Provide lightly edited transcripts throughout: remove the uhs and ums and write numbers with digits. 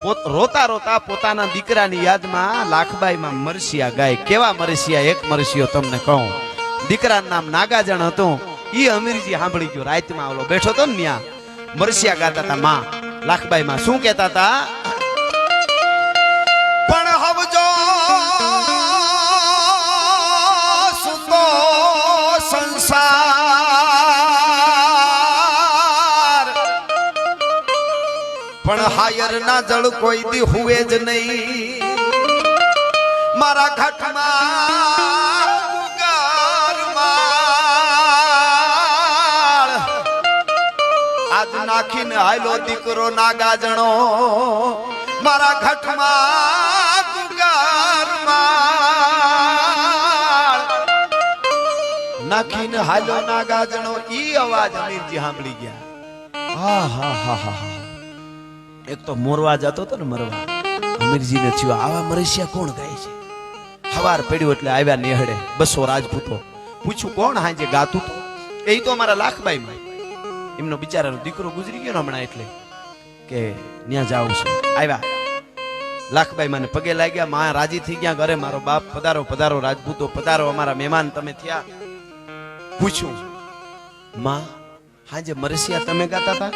રોતા રોતા પોતાના દીકરાની યાદમાં લાખબાઈમાં મરસિયા ગાય. કેવા મરસિયા? એક મરસિયો તમને કહું. દીકરાનું નામ નાગાજણ હતું. ઈ અમીરજી સાંભળી ગયો. રાતમાં ઓલો બેઠો તો ને ત્યાં મરસિયા ગાતા હતા માં લાખબાઈમાં. શું કહેતા હતા? પણ હવજો સુતો સંસાર, પણ હાયર ના જળ કોઈ દી હુએ જ નહીં. મારા ઘાટમાં ઉગારમાળ આજ નાખીને હાયલો દીકરો નાગાજણો. મારા ઘાટમાં ઉગારમાળ નાખીને હાયલો નાગાજણો. ઈ અવાજ અમીરજી સાંભળી ગયા. હા હા હા હા હા. એક તો મોરવા જતો હતો ને મરવા. અમીરજી ને થયું આવા મરસિયા કોણ ગાય છે? સવાર પડ્યું એટલે આવ્યા નેહડે 200 રાજપૂતો. પૂછ્યું કોણ હાજે ગાતું તો? એ તો અમારા લાખબાઈમાં. એમનો બિચારાનો દીકરો ગુજરી ગયો ને હમણાં, એટલે કે ત્યાં જાઉં છું. આવ્યા લાખબાઈ મને પગે લાગ્યા. માં રાજી થઈ ગયા. ઘરે મારો બાપ પધારો પધારો, રાજપૂતો પધારો, અમારા મહેમાન તમે થયા. પૂછ્યું માં હાજે મરસિયા તમે ગાતા હતા?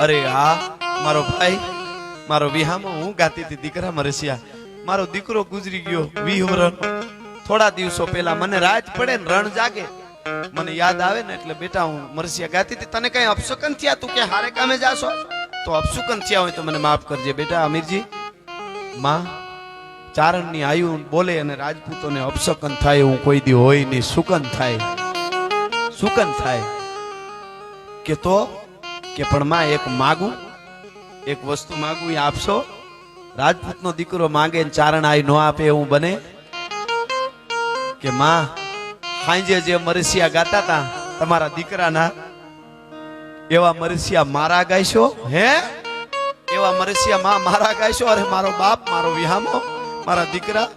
અરે હા મારો ભાઈ, મારો વિહામો હું ગાતી હતી દીકરા મરસિયા. મારો દીકરો ગુજરી ગયો 20 વર્ષનો. થોડા દિવસો પહેલા મને રાત પડે ને રણ જાગે, મને યાદ આવે ને એટલે બેટા હું મરસિયા ગાતી હતી. તને કઈ અપશુકન થયા? તું કે હારે કામે જાશો તો અપશુકન થયા હોય તો મને માફ કરજે બેટા. અમીરજી માં ચારણની આયુ બોલે અને રાજપૂતોને અપશુકન થાય એવું કોઈ દી હોય નહીં. સુકન થાય, સુકન થાય. કે તો કે પણ માં એક માગું, એક વસ્તુ માગું, એ આપશો? રાજપૂતનો દીકરો માંગે ને ચારણ આઈ નો આપે એવું બને? કે માં હાંજે જે મરસિયા ગાતા હતા તમારા દીકરાના, એવા મરસિયા મારા ગાયશો? હે એવા મરસિયા માં મારા ગાયશો? અરે મારો બાપ, મારો વિહામો, મારા દીકરા,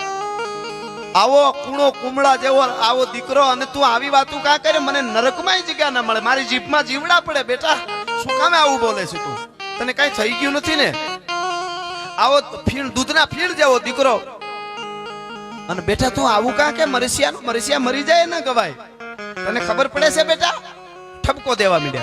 આવો કૂણો કુમળા જેવો આવો દીકરો, અને તું આવી વાતું કા કરે? મને નરકમાં જગ્યા ના મળે, મારી જીભમાં જીવડા પડે. બેટા શું કામે આવું બોલે છે તું? તને કઈ થઈ ગયું નથી ને? આવો ફીણ દૂધના ફીણ જેવો દીકરો, અને બેટા તું આવું કા કે? મરસિયા મરી જાય ના ગવાય. તને ખબર પડે છે બેટા? ઠપકો દેવા માંડ્યા.